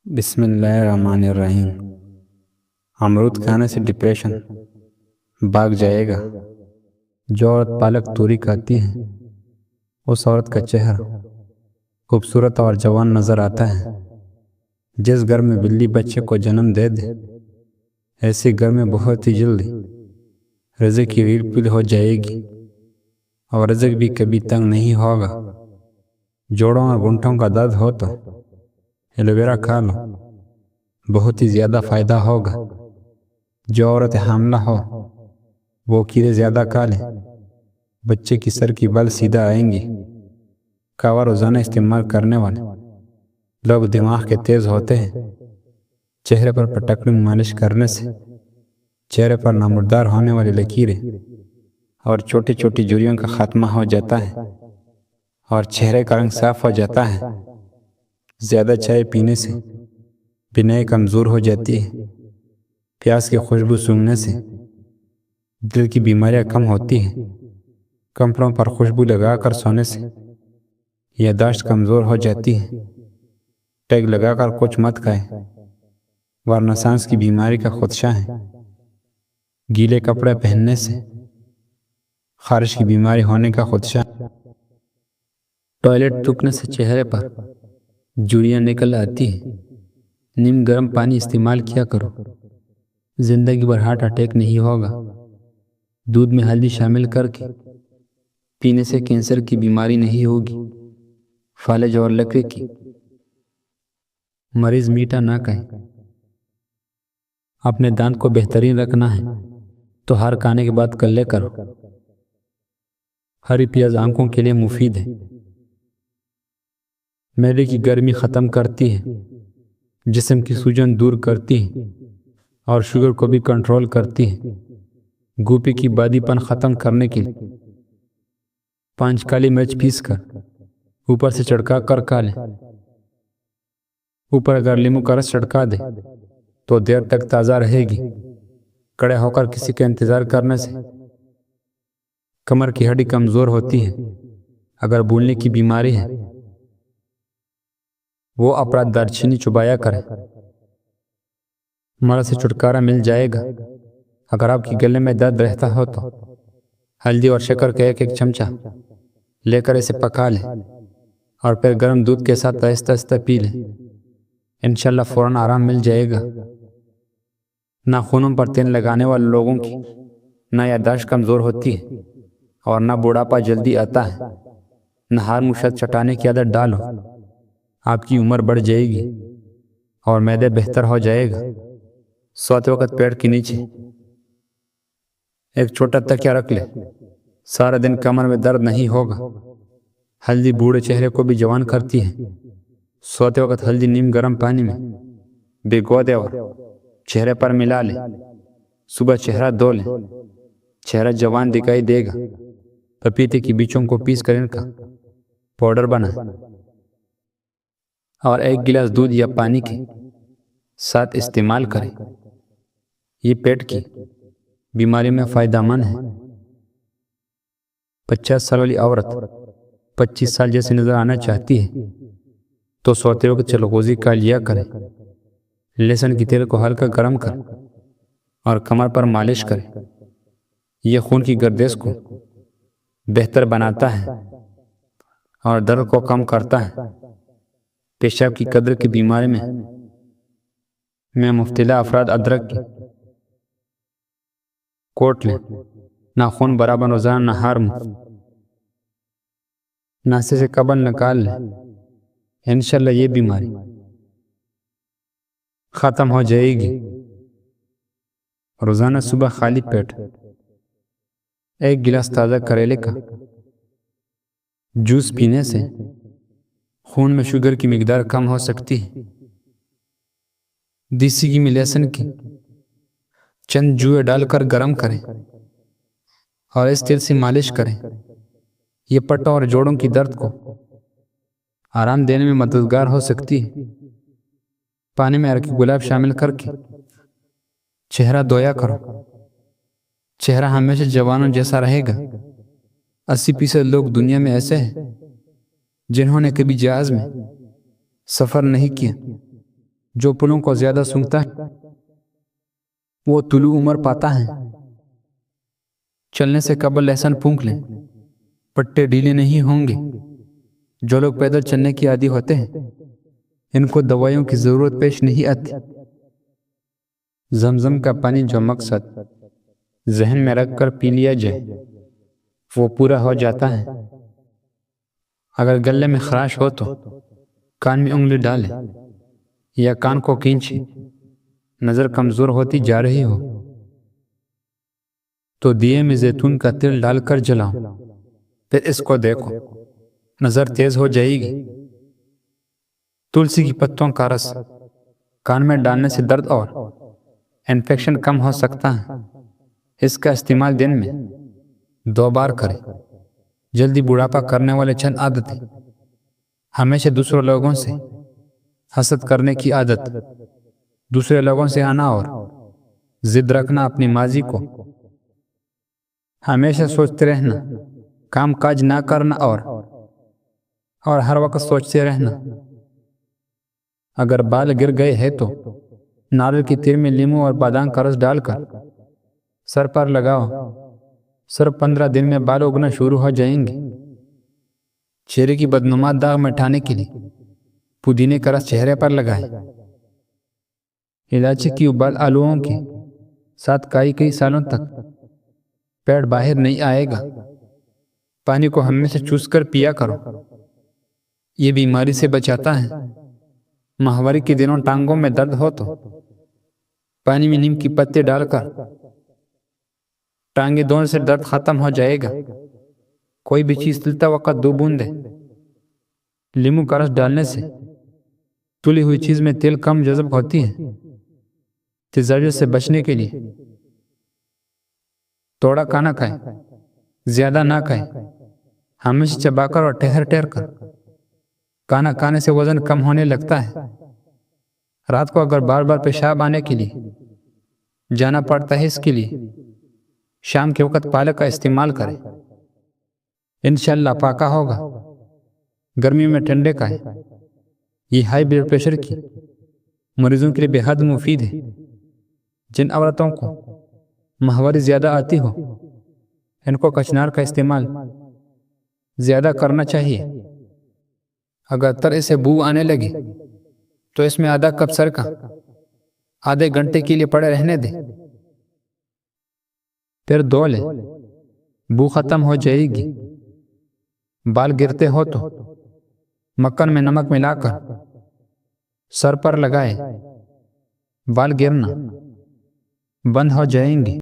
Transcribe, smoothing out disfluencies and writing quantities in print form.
बिस्मिल्लाहिर्रहमानिर्रहीम। अमरूद खाने से डिप्रेशन भाग जाएगा। जो औरत पालक तूरी खाती है उस औरत का चेहरा खूबसूरत और जवान नजर आता है। जिस घर में बिल्ली बच्चे को जन्म दे दे ऐसे घर में बहुत ही जल्दी रिज़्क़ की रील पुल हो जाएगी और रिज़्क़ भी कभी तंग नहीं होगा। जोड़ों और घुटनों का दर्द हो तो एलोवेरा खा लो, बहुत ही ज़्यादा फ़ायदा होगा। जो औरत हामला हो वो कीड़े ज़्यादा खा ले, बच्चे की सर की बाल सीधा आएंगी। कावा रोज़ाना इस्तेमाल करने वाले लोग दिमाग के तेज़ होते हैं। चेहरे पर पटकनी मालिश करने से चेहरे पर नमूदार होने वाली लकीरें और छोटी छोटी झुर्रियों का खात्मा हो जाता है और चेहरे का रंग साफ हो जाता है। ज़्यादा चाय पीने से बिनाई कमज़ोर हो जाती है। प्याज की खुशबू सूंघने से दिल की बीमारियां कम होती हैं। कपड़ों पर खुशबू लगाकर सोने से याददाश्त कमज़ोर हो जाती है। टैग लगाकर कुछ मत खाएं वरना सांस की बीमारी का खदशा है। गीले कपड़े पहनने से खारिश की बीमारी होने का खदशा। टॉयलेट थूकने से चेहरे पर झुर्रियाँ निकल आती है। नीम गर्म पानी इस्तेमाल किया करो, जिंदगी भर हार्ट अटैक नहीं होगा। दूध में हल्दी शामिल करके पीने से कैंसर की बीमारी नहीं होगी। फालज और लकड़ी की मरीज मीठा ना खाएं। अपने दांत को बेहतरीन रखना है तो हर खाने के बाद कल्ले करो। हरी प्याज आंखों के लिए मुफीद है। मैदे की गर्मी ख़त्म करती है, जिस्म की सूजन दूर करती है और शुगर को भी कंट्रोल करती है। गोपी की बादीपन ख़त्म करने के लिए 5 काली मिर्च पीस कर ऊपर से छिड़का कर खा लें। ऊपर अगर नींबू का रस छिड़का दे तो देर तक ताज़ा रहेगी। खड़े होकर किसी का इंतज़ार करने से कमर की हड्डी कमज़ोर होती है। अगर भूलने की बीमारी है वो अपराध दालचीनी चुबाया करें, मर्द से छुटकारा मिल जाएगा। अगर आपकी गले में दर्द रहता हो तो हल्दी और शक्कर का एक चमचा लेकर इसे पका लें और फिर गर्म दूध के साथ आहिस्ता आहिस्ता पी लें। इंशाल्लाह फ़ौरन आराम मिल जाएगा। नाखूनों पर तेल लगाने वाले लोगों की ना याददाश्त कमज़ोर होती है और ना बुढ़ापा जल्दी आता है। नहार मुशत चटाने की आदत डालो, आपकी उम्र बढ़ जाएगी और मैदे बेहतर हो जाएगा। सोते वक्त पेट के नीचे एक छोटा तकिया रख ले, सारा दिन कमर में दर्द नहीं होगा। हल्दी बूढ़े चेहरे को भी जवान करती है। सोते वक्त हल्दी नीम गर्म पानी में भिगो दे और चेहरे पर मिला ले। सुबह चेहरा धो ले, चेहरा जवान दिखाई देगा। पपीते की बीजों को पीस कर इनका पाउडर बना और 1 गिलास दूध या पानी के साथ इस्तेमाल करें। ये पेट की बीमारी में फ़ायदेमंद है। 50 साल वाली औरत 25 साल जैसी नजर आना चाहती है तो सोते वक्त चलगोज़ी का लिया करें। लहसुन के तेल को हल्का गर्म कर और कमर पर मालिश करें। यह खून की गर्दिश को बेहतर बनाता है और दर्द को कम करता है। पेशाब की कब्र की बीमारी में मुब्तला अफराद अदरक की कोट लें। नाखून बराबर रोज़ाना नहार नासे से कबल निकाल लें। इंशाल्लाह ये बीमारी ख़त्म हो जाएगी। रोज़ाना सुबह खाली पेट 1 गिलास ताज़ा करेले का जूस पीने से खून में शुगर की मिकदार कम हो सकती है। देसी घी में लहसुन की चंद जुए डालकर गर्म करें और इस तेल से मालिश करें। ये पट्टों और जोड़ों की दर्द को आराम देने में मददगार हो सकती है। पानी में अरकी गुलाब शामिल करके चेहरा धोया करो, चेहरा हमेशा जवानों जैसा रहेगा। 80% लोग दुनिया में ऐसे हैं जिन्होंने कभी जहाज में सफ़र नहीं किया जो पुलों को ज्यादा सूंघता है वो तुलू उम्र पाता है। चलने से कबल लहसुन फूंक लें, पट्टे ढीले नहीं होंगे। जो लोग पैदल चलने की आदी होते हैं इनको दवाइयों की जरूरत पेश नहीं आती। जमजम का पानी जो मकसद जहन में रखकर पी लिया जाए वो पूरा हो जाता है। अगर गले में खराश हो तो कान में उंगली डालें या कान को खींचे। नजर कमजोर होती जा रही हो तो दिए में जैतून का तेल डालकर जलाओ, फिर इसको देखो, नजर तेज हो जाएगी। तुलसी की पत्तों का रस कान में डालने से दर्द और इन्फेक्शन कम हो सकता है। इसका इस्तेमाल दिन में 2 बार करें। जल्दी बुढ़ापा करने वाले चंद आदतें। हमेशा दूसरों लोगों से हसद करने की आदत, दूसरे लोगों से आना और जिद रखना अपनी माजी को, हमेशा सोचते रहना, काम काज ना करना और हर वक्त सोचते रहना। अगर बाल गिर गए हैं तो नारियल की तेल में नींबू और बादाम का रस डालकर सर पर लगाओ। सिर्फ 15 दिन में बाल उगना शुरू हो जाएंगे। चेहरे की बदनुमा दाग मिटाने के लिए पुदीने का रस चेहरे पर लगाएं। इलायची की उबाल आलूओं के साथ कई सालों तक पेट बाहर नहीं आएगा। पानी को हमेशा चूस कर पिया करो, ये बीमारी से बचाता है। माहवारी के दिनों टांगों में दर्द हो तो पानी में नीम की पत्ते डालकर टांगे धोने से दर्द खत्म हो जाएगा। कोई भी चीज तलता वक्त 2 बूंदे नींबू का रस डालने से तुली हुई चीज में तेल कम जज़ब होती है। तेजाबियत से बचने के लिए थोड़ा खाना खाएं, ज्यादा ना खाएं। हमेशा चबाकर और ठहर ठहर कर खाना खाने से वजन कम होने लगता है। रात को अगर बार बार पेशाब आने के लिए जाना पड़ता है, इसके लिए शाम के वक्त पालक का इस्तेमाल करें, इंशाल्लाह पाका होगा। गर्मी में ठंडे खाएं, ये हाई ब्लड प्रेशर की मरीजों के लिए बेहद मुफीद है। जिन औरतों को माहवारी ज्यादा आती हो इनको कचनार का इस्तेमाल ज्यादा करना चाहिए। अगर तरह से बू आने लगे तो इसमें आधा कप सरका आधे घंटे के लिए पड़े रहने दें, फिर धो लें, बू खत्म हो जाएगी। बाल गिरते हो तो मक्खन में नमक मिलाकर सर पर लगाए, बाल गिरना बंद हो जाएंगे।